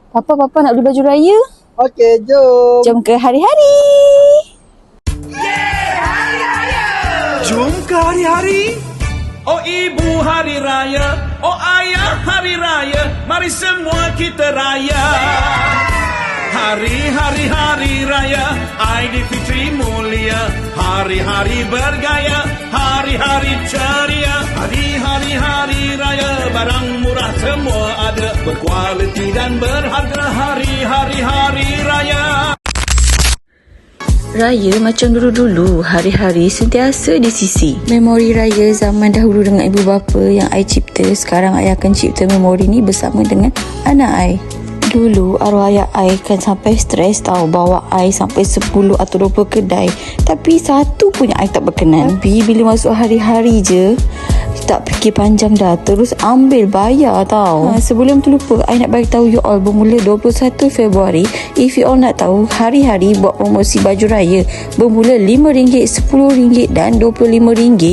Papa nak beli baju raya? Okey, jom. Jom ke hari-hari. Jom ke hari-hari. Oh ibu hari raya, oh ayah hari raya, mari semua kita raya. Hari-hari raya, Aidilfitri mulia, hari-hari bergaya, hari-hari ceria. Hari-hari raya, barang murah semua ada, berkualiti dan berharga. Hari-hari raya. Raya macam dulu-dulu, hari-hari sentiasa di sisi. Memori raya zaman dahulu dengan ibu bapa yang I cipta, sekarang I akan cipta memori ni bersama dengan anak I. Dulu arwah ayah I kan sampai stres tahu bawa I sampai 10 atau 20 kedai, tapi satu pun yang I tak berkenan. Tapi bila masuk hari-hari je, tak fikir panjang dah, terus ambil bayar tau. Sebelum tu lupa, I nak bagi tahu you all, bermula 21 Februari, if you all nak tahu, hari-hari buat promosi baju raya bermula RM5, RM10 dan RM25.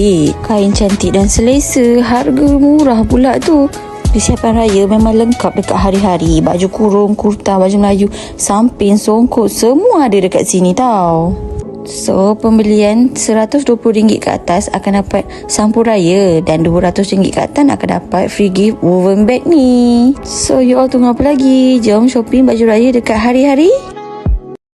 Kain cantik dan selesa, harga murah pula tu. Persiapan raya memang lengkap dekat hari-hari. Baju kurung, kurta, baju Melayu, samping, songkok, semua ada dekat sini tau. So, pembelian RM120 ke atas akan dapat sampo raya, dan RM200 ke atas akan dapat free gift woven bag ni. So, you all tunggu apa lagi? Jom shopping baju raya dekat hari-hari.